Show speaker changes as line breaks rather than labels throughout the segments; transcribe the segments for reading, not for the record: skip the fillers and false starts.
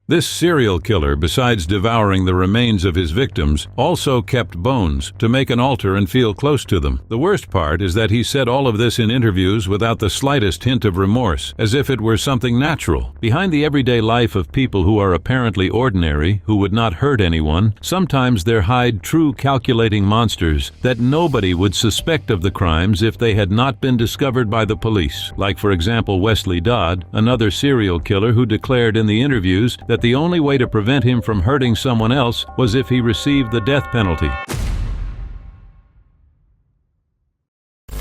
This serial killer, besides devouring the remains of his victims, also kept bones to make an altar and feel close to them. The worst part is that he said all of this in interviews without the slightest hint of remorse, as if it were something natural. Behind the everyday life of people who are apparently ordinary, who would not hurt anyone, sometimes there hide true calculating monsters that nobody would suspect of the crimes if they had not been discovered by the police. Like, for example, Westley Dodd, another serial killer who declared in the interviews that the only way to prevent him from hurting someone else was if he received the death penalty.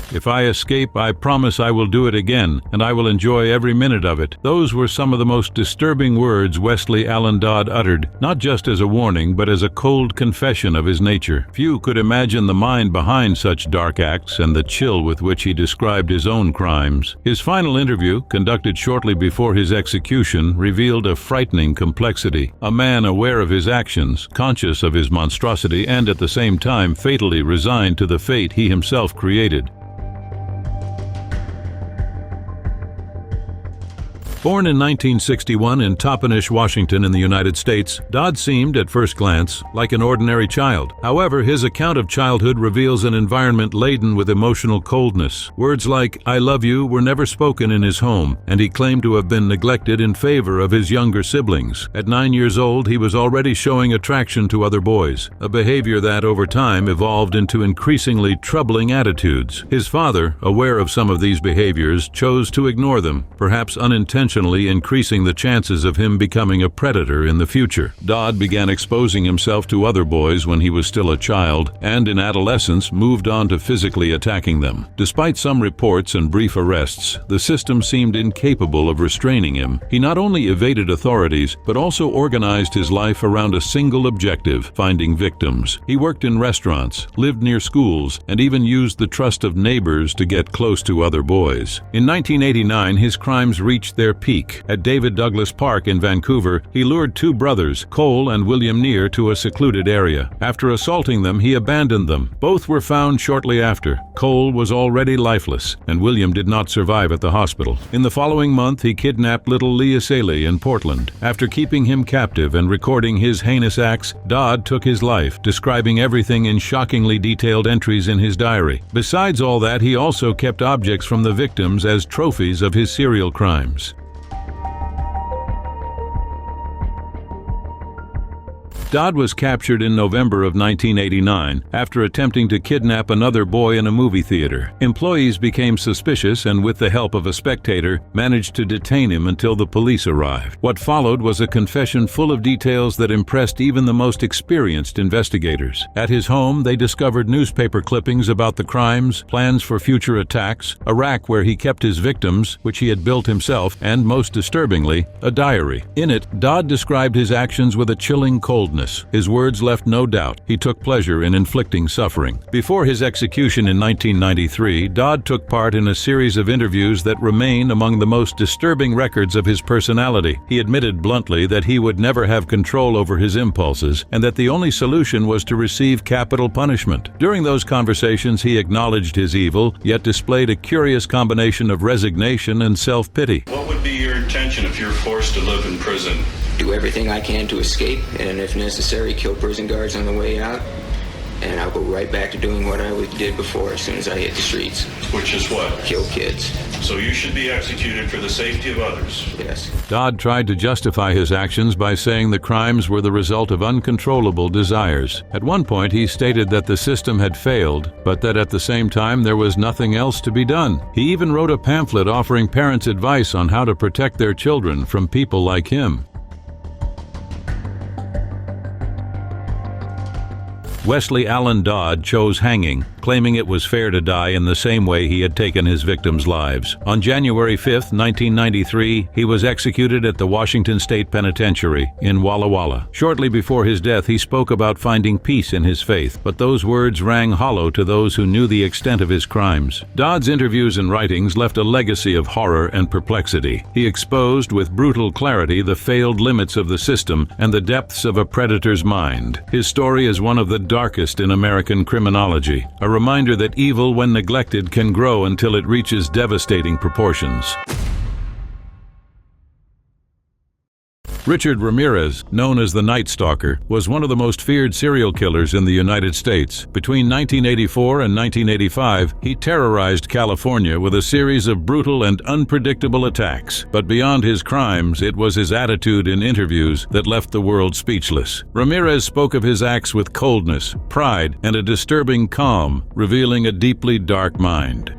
"If I escape, I promise I will do it again, and I will enjoy every minute of it." Those were some of the most disturbing words Westley Allen Dodd uttered, not just as a warning, but as a cold confession of his nature. Few could imagine the mind behind such dark acts and the chill with which he described his own crimes. His final interview, conducted shortly before his execution, revealed a frightening complexity. A man aware of his actions, conscious of his monstrosity, and at the same time fatally resigned to the fate he himself created. Born in 1961 in Toppenish, Washington in the United States, Dodd seemed, at first glance, like an ordinary child. However, his account of childhood reveals an environment laden with emotional coldness. Words like "I love you" were never spoken in his home, and he claimed to have been neglected in favor of his younger siblings. At 9 years old, he was already showing attraction to other boys, a behavior that, over time, evolved into increasingly troubling attitudes. His father, aware of some of these behaviors, chose to ignore them, perhaps unintentionally increasing the chances of him becoming a predator in the future. Dodd began exposing himself to other boys when he was still a child, and in adolescence moved on to physically attacking them. Despite some reports and brief arrests, the system seemed incapable of restraining him. He not only evaded authorities, but also organized his life around a single objective: finding victims. He worked in restaurants, lived near schools, and even used the trust of neighbors to get close to other boys. In 1989, his crimes reached their peak. At David Douglas Park in Vancouver, he lured two brothers, Cole and William Neer, to a secluded area. After assaulting them, he abandoned them. Both were found shortly after. Cole was already lifeless, and William did not survive at the hospital. In the following month, he kidnapped little Leah Saley in Portland. After keeping him captive and recording his heinous acts, Dodd took his life, describing everything in shockingly detailed entries in his diary. Besides all that, he also kept objects from the victims as trophies of his serial crimes. Dodd was captured in November of 1989 after attempting to kidnap another boy in a movie theater. Employees became suspicious and, with the help of a spectator, managed to detain him until the police arrived. What followed was a confession full of details that impressed even the most experienced investigators. At his home, they discovered newspaper clippings about the crimes, plans for future attacks, a rack where he kept his victims, which he had built himself, and, most disturbingly, a diary. In it, Dodd described his actions with a chilling coldness. His words left no doubt. He took pleasure in inflicting suffering. Before his execution in 1993, Dodd took part in a series of interviews that remain among the most disturbing records of his personality. He admitted bluntly that he would never have control over his impulses, and that the only solution was to receive capital punishment. During those conversations, he acknowledged his evil, yet displayed a curious combination of resignation and self-pity.
What would be your intention if you're forced to live in prison?
Do everything I can to escape, and if necessary, kill prison guards on the way out. And I'll go right back to doing what I did before as soon as I hit the streets.
Which is what?
Kill kids.
So you should be executed for the safety of others.
Yes.
Dodd tried to justify his actions by saying the crimes were the result of uncontrollable desires. At one point, he stated that the system had failed, but that at the same time there was nothing else to be done. He even wrote a pamphlet offering parents advice on how to protect their children from people like him. Westley Allen Dodd chose hanging, claiming it was fair to die in the same way he had taken his victims' lives. On January 5, 1993, he was executed at the Washington State Penitentiary in Walla Walla. Shortly before his death, he spoke about finding peace in his faith, but those words rang hollow to those who knew the extent of his crimes. Dodd's interviews and writings left a legacy of horror and perplexity. He exposed with brutal clarity the failed limits of the system and the depths of a predator's mind. His story is one of the darkest in American criminology, a reminder that evil, when neglected, can grow until it reaches devastating proportions. Richard Ramirez, known as the Night Stalker, was one of the most feared serial killers in the United States. Between 1984 and 1985, he terrorized California with a series of brutal and unpredictable attacks. But beyond his crimes, it was his attitude in interviews that left the world speechless. Ramirez spoke of his acts with coldness, pride, and a disturbing calm, revealing a deeply dark mind.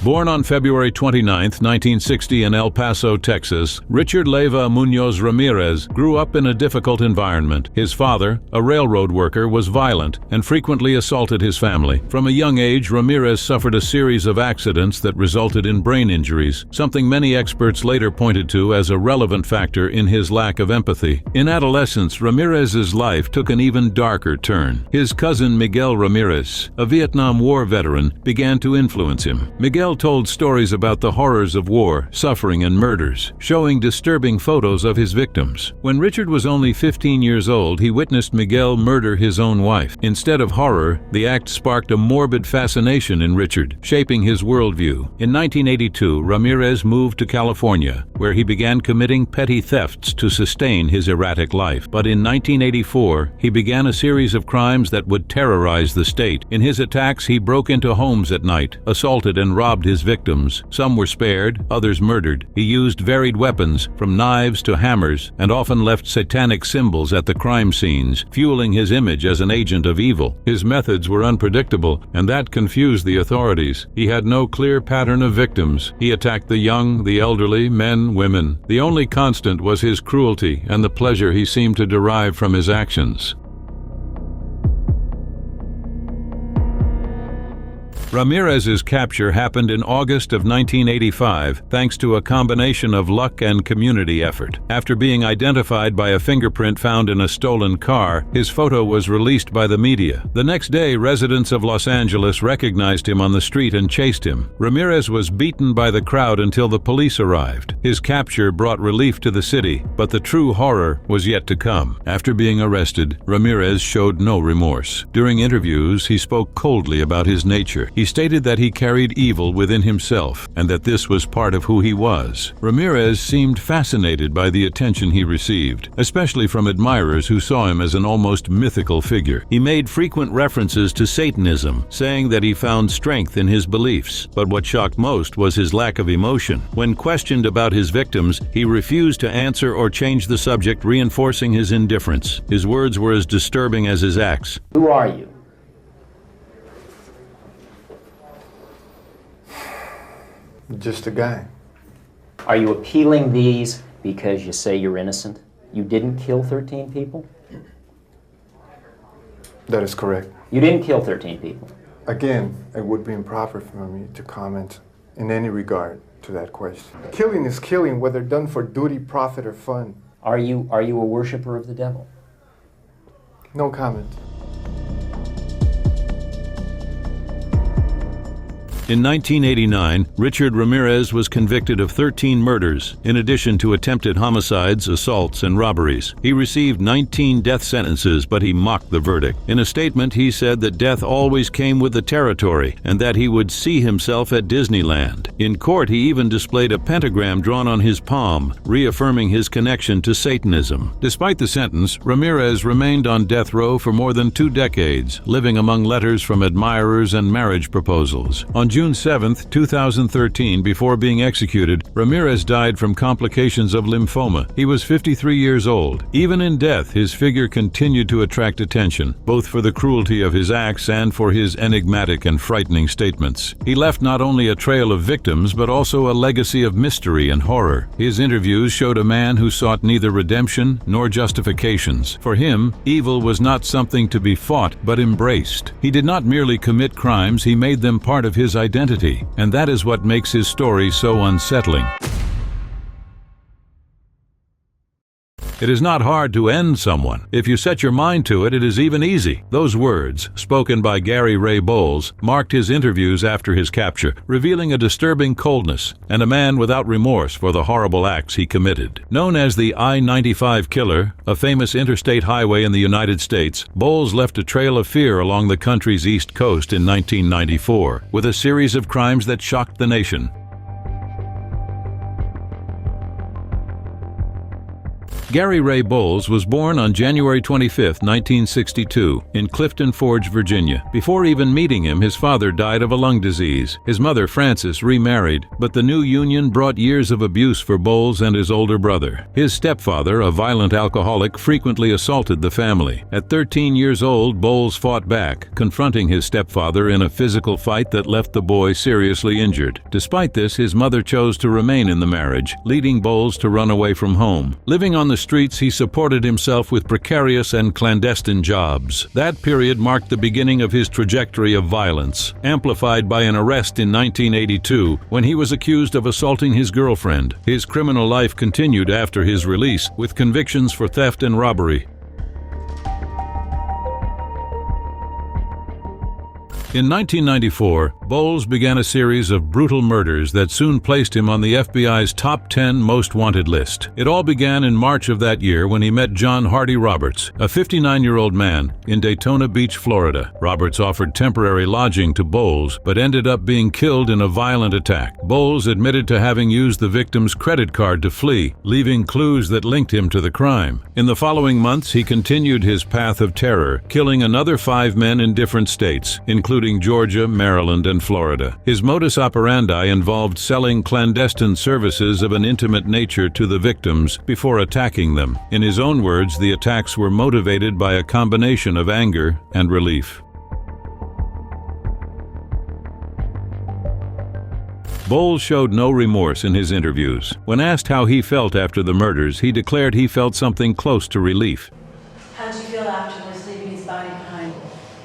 Born on February 29, 1960 in El Paso, Texas, Richard Leyva Munoz Ramirez grew up in a difficult environment. His father, a railroad worker, was violent and frequently assaulted his family. From a young age, Ramirez suffered a series of accidents that resulted in brain injuries, something many experts later pointed to as a relevant factor in his lack of empathy. In adolescence, Ramirez's life took an even darker turn. His cousin Miguel Ramirez, a Vietnam War veteran, began to influence him. Miguel told stories about the horrors of war, suffering, and murders, showing disturbing photos of his victims. When Richard was only 15 years old, he witnessed Miguel murder his own wife. Instead of horror, the act sparked a morbid fascination in Richard, shaping his worldview. In 1982, Ramirez moved to California, where he began committing petty thefts to sustain his erratic life. But in 1984, he began a series of crimes that would terrorize the state. In his attacks, he broke into homes at night, assaulted and robbed his victims. Some were spared, others murdered. He used varied weapons, from knives to hammers, and often left satanic symbols at the crime scenes, fueling his image as an agent of evil. His methods were unpredictable, and that confused the authorities. He had no clear pattern of victims. He attacked the young, the elderly, men, women. The only constant was his cruelty and the pleasure he seemed to derive from his actions. Ramirez's capture happened in August of 1985 thanks to a combination of luck and community effort. After being identified by a fingerprint found in a stolen car, his photo was released by the media. The next day, residents of Los Angeles recognized him on the street and chased him. Ramirez was beaten by the crowd until the police arrived. His capture brought relief to the city, but the true horror was yet to come. After being arrested, Ramirez showed no remorse. During interviews, he spoke coldly about his nature. He stated that he carried evil within himself and that this was part of who he was. Ramirez seemed fascinated by the attention he received, especially from admirers who saw him as an almost mythical figure. He made frequent references to Satanism, saying that he found strength in his beliefs. But what shocked most was his lack of emotion. When questioned about his victims, he refused to answer or change the subject, reinforcing his indifference. His words were as disturbing as his acts.
Who are you?
Just a guy.
Are you appealing these because you say you're innocent? You didn't kill 13 people?
That is correct.
You didn't kill 13 people.
Again, it would be improper for me to comment in any regard to that question. Killing is killing, whether done for duty, profit, or fun.
Are you a worshiper of the devil?
No comment.
In 1989, Richard Ramirez was convicted of 13 murders, in addition to attempted homicides, assaults, and robberies. He received 19 death sentences, but he mocked the verdict. In a statement, he said that death always came with the territory, and that he would see himself at Disneyland. In court, he even displayed a pentagram drawn on his palm, reaffirming his connection to Satanism. Despite the sentence, Ramirez remained on death row for more than 2 decades, living among letters from admirers and marriage proposals. On June 7, 2013, before being executed, Ramirez died from complications of lymphoma. He was 53 years old. Even in death, his figure continued to attract attention, both for the cruelty of his acts and for his enigmatic and frightening statements. He left not only a trail of victims, but also a legacy of mystery and horror. His interviews showed a man who sought neither redemption nor justifications. For him, evil was not something to be fought, but embraced. He did not merely commit crimes, he made them part of his identity, and that is what makes his story so unsettling. It is not hard to end someone. If you set your mind to it, it is even easy. Those words, spoken by Gary Ray Bowles, marked his interviews after his capture, revealing a disturbing coldness and a man without remorse for the horrible acts he committed. Known as the I-95 Killer, a famous interstate highway in the United States, Bowles left a trail of fear along the country's East Coast in 1994, with a series of crimes that shocked the nation. Gary Ray Bowles was born on January 25, 1962, in Clifton Forge, Virginia. Before even meeting him, his father died of a lung disease. His mother, Frances, remarried, but the new union brought years of abuse for Bowles and his older brother. His stepfather, a violent alcoholic, frequently assaulted the family. At 13 years old, Bowles fought back, confronting his stepfather in a physical fight that left the boy seriously injured. Despite this, his mother chose to remain in the marriage, leading Bowles to run away from home. Living on the streets, he supported himself with precarious and clandestine jobs. That period marked the beginning of his trajectory of violence, amplified by an arrest in 1982 when he was accused of assaulting his girlfriend. His criminal life continued after his release, with convictions for theft and robbery. In 1994, Bowles began a series of brutal murders that soon placed him on the FBI's top 10 most wanted list. It all began in March of that year when he met John Hardy Roberts, a 59-year-old man, in Daytona Beach, Florida. Roberts offered temporary lodging to Bowles, but ended up being killed in a violent attack. Bowles admitted to having used the victim's credit card to flee, leaving clues that linked him to the crime. In the following months, he continued his path of terror, killing another 5 men in different states, including Georgia, Maryland, and Florida. His modus operandi involved selling clandestine services of an intimate nature to the victims before attacking them. In his own words, the attacks were motivated by a combination of anger and relief. Bowles showed no remorse in his interviews. When asked how he felt after the murders, he declared he felt something close to relief.
How did you feel afterwards, leaving his body behind?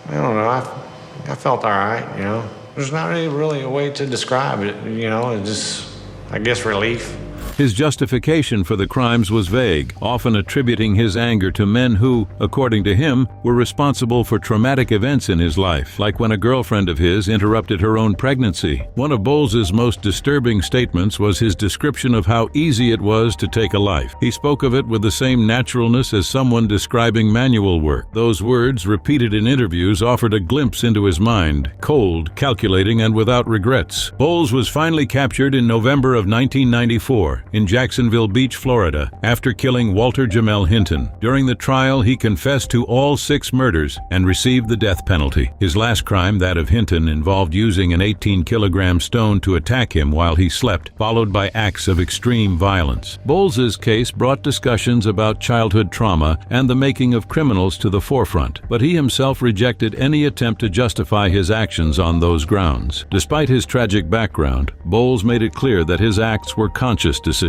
I don't know. I felt all right, you know. There's not really a way to describe it, you know. It's just, I guess, relief.
His justification for the crimes was vague, often attributing his anger to men who, according to him, were responsible for traumatic events in his life, like when a girlfriend of his interrupted her own pregnancy. One of Bowles's most disturbing statements was his description of how easy it was to take a life. He spoke of it with the same naturalness as someone describing manual work. Those words, repeated in interviews, offered a glimpse into his mind, cold, calculating, and without regrets. Bowles was finally captured in November of 1994. In Jacksonville Beach, Florida, after killing Walter Jamel Hinton. During the trial, he confessed to all 6 murders and received the death penalty. His last crime, that of Hinton, involved using an 18-kilogram stone to attack him while he slept, followed by acts of extreme violence. Bowles's case brought discussions about childhood trauma and the making of criminals to the forefront, but he himself rejected any attempt to justify his actions on those grounds. Despite his tragic background, Bowles made it clear that his acts were conscious decisions.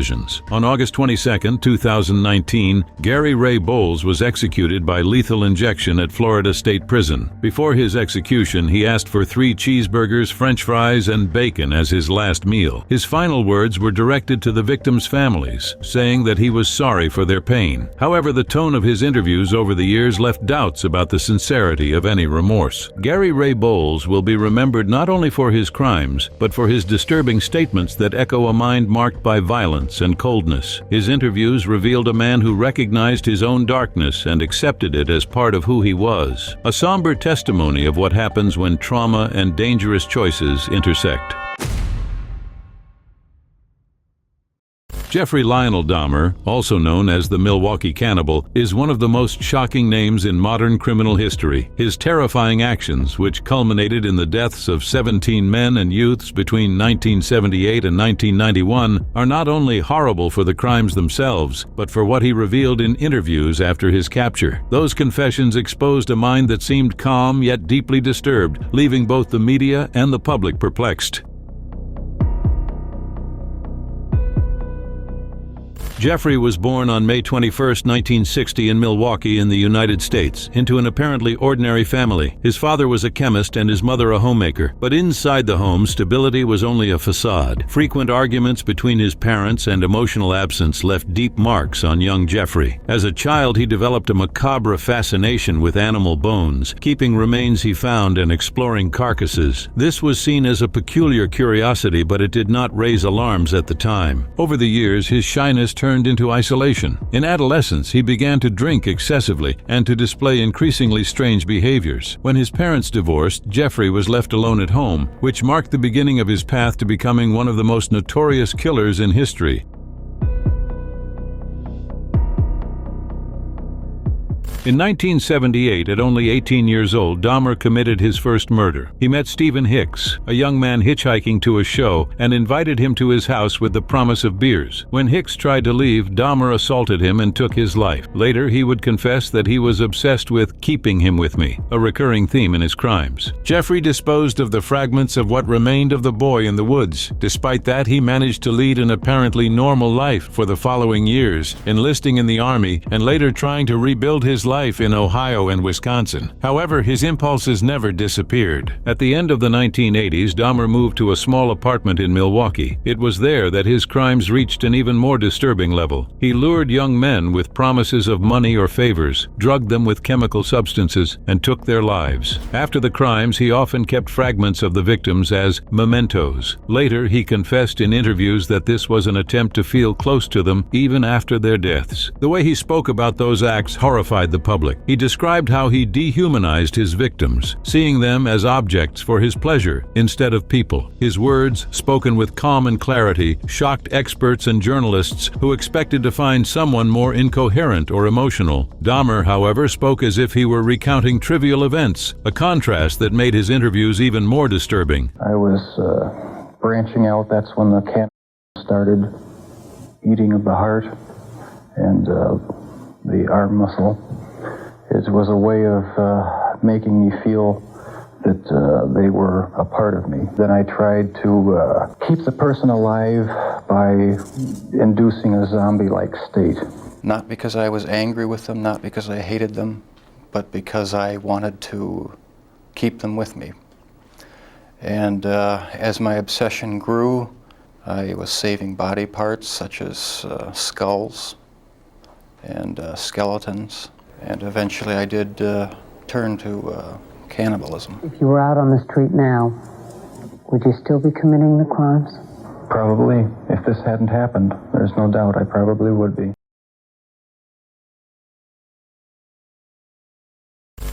On August 22, 2019, Gary Ray Bowles was executed by lethal injection at Florida State Prison. Before his execution, he asked for 3 cheeseburgers, French fries, and bacon as his last meal. His final words were directed to the victims' families, saying that he was sorry for their pain. However, the tone of his interviews over the years left doubts about the sincerity of any remorse. Gary Ray Bowles will be remembered not only for his crimes, but for his disturbing statements that echo a mind marked by violence and coldness. His interviews revealed a man who recognized his own darkness and accepted it as part of who he was. A somber testimony of what happens when trauma and dangerous choices intersect. Jeffrey Lionel Dahmer, also known as the Milwaukee Cannibal, is one of the most shocking names in modern criminal history. His terrifying actions, which culminated in the deaths of 17 men and youths between 1978 and 1991, are not only horrible for the crimes themselves, but for what he revealed in interviews after his capture. Those confessions exposed a mind that seemed calm yet deeply disturbed, leaving both the media and the public perplexed. Jeffrey was born on May 21, 1960 in Milwaukee in the United States, into an apparently ordinary family. His father was a chemist and his mother a homemaker, but inside the home, stability was only a facade. Frequent arguments between his parents and emotional absence left deep marks on young Jeffrey. As a child, he developed a macabre fascination with animal bones, keeping remains he found and exploring carcasses. This was seen as a peculiar curiosity, but it did not raise alarms at the time. Over the years, his shyness turned into isolation. In adolescence, he began to drink excessively and to display increasingly strange behaviors. When his parents divorced, Jeffrey was left alone at home, which marked the beginning of his path to becoming one of the most notorious killers in history. In 1978, at only 18 years old, Dahmer committed his first murder. He met Stephen Hicks, a young man hitchhiking to a show, and invited him to his house with the promise of beers. When Hicks tried to leave, Dahmer assaulted him and took his life. Later, he would confess that he was obsessed with keeping him with me, a recurring theme in his crimes. Jeffrey disposed of the fragments of what remained of the boy in the woods. Despite that, he managed to lead an apparently normal life for the following years, enlisting in the Army and later trying to rebuild his life in Ohio and Wisconsin. However, his impulses never disappeared. At the end of the 1980s, Dahmer moved to a small apartment in Milwaukee. It was there that his crimes reached an even more disturbing level. He lured young men with promises of money or favors, drugged them with chemical substances, and took their lives. After the crimes, he often kept fragments of the victims as mementos. Later, he confessed in interviews that this was an attempt to feel close to them even after their deaths. The way he spoke about those acts horrified the public. He described how he dehumanized his victims, seeing them as objects for his pleasure instead of people. His words, spoken with calm and clarity, shocked experts and journalists who expected to find someone more incoherent or emotional. Dahmer, however, spoke as if he were recounting trivial events, a contrast that made his interviews even more disturbing.
I was branching out. That's when the cat started eating of the heart and the arm muscle. It was a way of making me feel that they were a part of me. Then I tried to keep the person alive by inducing a zombie-like state. Not because I was angry with them, not because I hated them, but because I wanted to keep them with me. And as my obsession grew, I was saving body parts such as skulls and skeletons. And eventually I did turn to cannibalism.
If you were out on the street now, would you still be committing the crimes?
Probably. If this hadn't happened, there's no doubt I probably would be.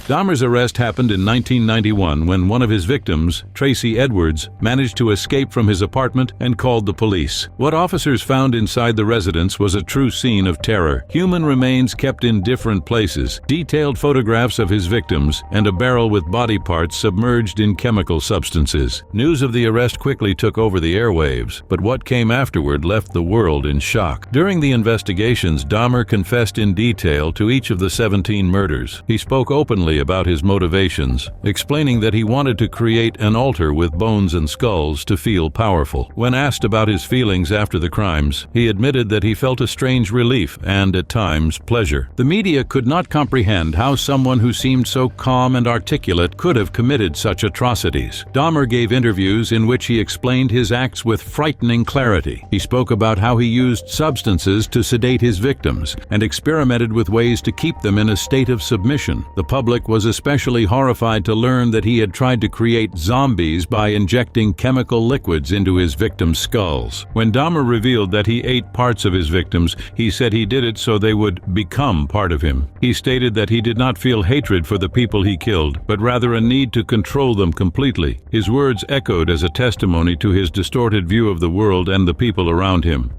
Dahmer's arrest happened in 1991 when one of his victims, Tracy Edwards, managed to escape from his apartment and called the police. What officers found inside the residence was a true scene of terror. Human remains kept in different places, detailed photographs of his victims, and a barrel with body parts submerged in chemical substances. News of the arrest quickly took over the airwaves, but what came afterward left the world in shock. During the investigations, Dahmer confessed in detail to each of the 17 murders. He spoke openly about his motivations, explaining that he wanted to create an altar with bones and skulls to feel powerful. When asked about his feelings after the crimes, he admitted that he felt a strange relief and, at times, pleasure. The media could not comprehend how someone who seemed so calm and articulate could have committed such atrocities. Dahmer gave interviews in which he explained his acts with frightening clarity. He spoke about how he used substances to sedate his victims and experimented with ways to keep them in a state of submission. The public was especially horrified to learn that he had tried to create zombies by injecting chemical liquids into his victims' skulls. When Dahmer revealed that he ate parts of his victims, he said he did it so they would become part of him. He stated that he did not feel hatred for the people he killed, but rather a need to control them completely. His words echoed as a testimony to his distorted view of the world and the people around him.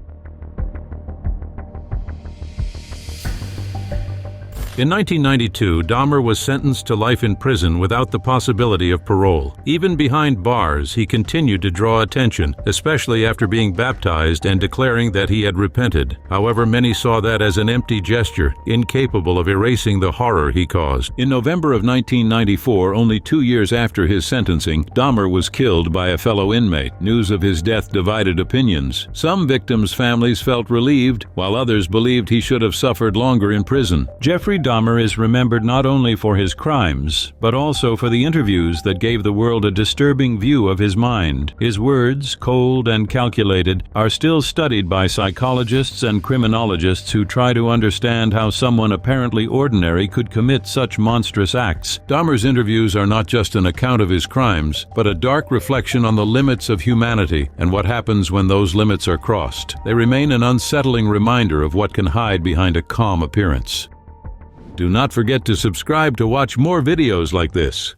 In 1992, Dahmer was sentenced to life in prison without the possibility of parole. Even behind bars, he continued to draw attention, especially after being baptized and declaring that he had repented. However, many saw that as an empty gesture, incapable of erasing the horror he caused. In November of 1994, only 2 years after his sentencing, Dahmer was killed by a fellow inmate. News of his death divided opinions. Some victims' families felt relieved, while others believed he should have suffered longer in prison. Jeffrey Dahmer is remembered not only for his crimes, but also for the interviews that gave the world a disturbing view of his mind. His words, cold and calculated, are still studied by psychologists and criminologists who try to understand how someone apparently ordinary could commit such monstrous acts. Dahmer's interviews are not just an account of his crimes, but a dark reflection on the limits of humanity and what happens when those limits are crossed. They remain an unsettling reminder of what can hide behind a calm appearance. Do not forget to subscribe to watch more videos like this.